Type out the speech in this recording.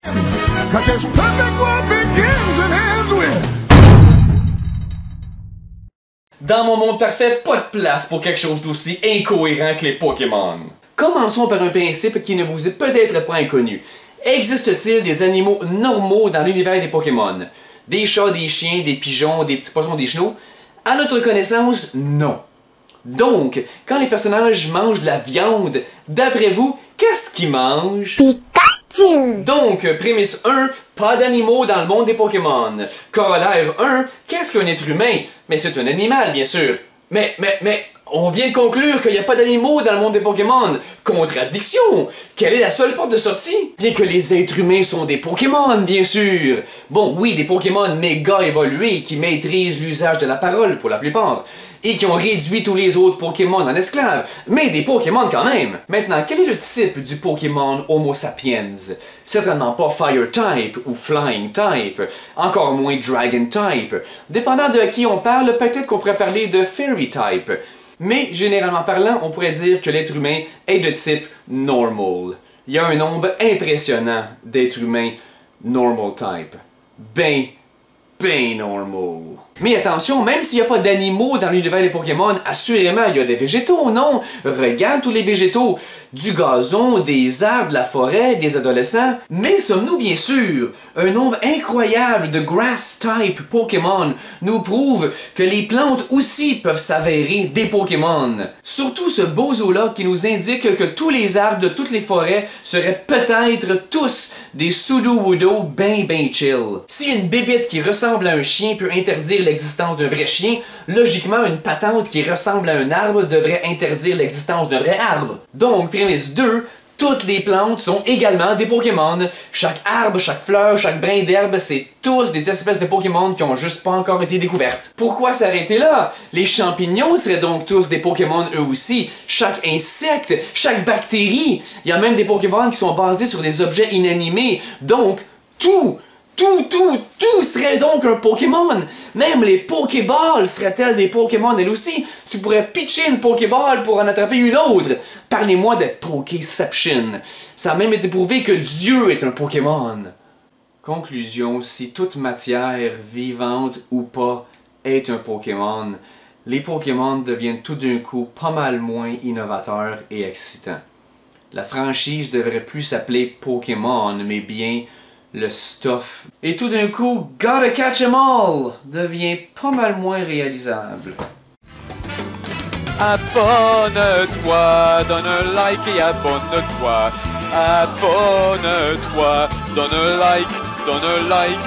Dans mon monde parfait, pas de place pour quelque chose d'aussi incohérent que les Pokémon. Commençons par un principe qui ne vous est peut-être pas inconnu. Existe-t-il des animaux normaux dans l'univers des Pokémon? Des chats, des chiens, des pigeons, des petits poissons, des chenaux? À notre connaissance, non. Donc, quand les personnages mangent de la viande, d'après vous, qu'est-ce qu'ils mangent? Pikachu! Donc, prémisse 1, pas d'animaux dans le monde des Pokémon. Corollaire 1, qu'est-ce qu'un être humain? Mais c'est un animal, bien sûr. Mais, on vient de conclure qu'il n'y a pas d'animaux dans le monde des Pokémon. Contradiction! Quelle est la seule porte de sortie? Bien que les êtres humains sont des Pokémon, bien sûr. Bon, oui, des Pokémon méga évolués qui maîtrisent l'usage de la parole pour la plupart, et qui ont réduit tous les autres Pokémon en esclaves, mais des Pokémon quand même. Maintenant, quel est le type du Pokémon Homo sapiens? Certainement pas Fire Type ou Flying Type, encore moins Dragon Type. Dépendant de qui on parle, peut-être qu'on pourrait parler de Fairy Type. Mais, généralement parlant, on pourrait dire que l'être humain est de type Normal. Il y a un nombre impressionnant d'êtres humains Normal Type. Ben normal. Mais attention, même s'il n'y a pas d'animaux dans l'univers des Pokémon, assurément il y a des végétaux, non? Regarde tous les végétaux, du gazon, des arbres, de la forêt, des adolescents. Mais sommes-nous bien sûrs? Un nombre incroyable de Grass-type Pokémon nous prouve que les plantes aussi peuvent s'avérer des Pokémon. Surtout ce beau zoo-là qui nous indique que tous les arbres de toutes les forêts seraient peut-être tous des Sudowoodo ben chill. Si une bébête qui ressemble à un chien peut interdire l'existence d'un vrai chien, logiquement une patente qui ressemble à un arbre devrait interdire l'existence d'un vrai arbre. Donc, prémisse 2, toutes les plantes sont également des Pokémon. Chaque arbre, chaque fleur, chaque brin d'herbe, c'est tous des espèces de Pokémon qui ont juste pas encore été découvertes. Pourquoi s'arrêter là? Les champignons seraient donc tous des Pokémon eux aussi. Chaque insecte, chaque bactérie. Il y a même des Pokémon qui sont basés sur des objets inanimés. Donc, tout serait donc un Pokémon. Même les Pokéballs seraient-elles des Pokémon elles aussi. Tu pourrais pitcher une Pokéball pour en attraper une autre. Parlez-moi de Pokéception. Ça a même été prouvé que Dieu est un Pokémon. Conclusion, si toute matière, vivante ou pas, est un Pokémon, les Pokémon deviennent tout d'un coup pas mal moins innovateurs et excitants. La franchise devrait plus s'appeler Pokémon, mais bien le stuff. Et tout d'un coup, Gotta Catch 'em All devient pas mal moins réalisable. Abonne-toi, donne un like et abonne-toi. Abonne-toi, donne un like, donne un like.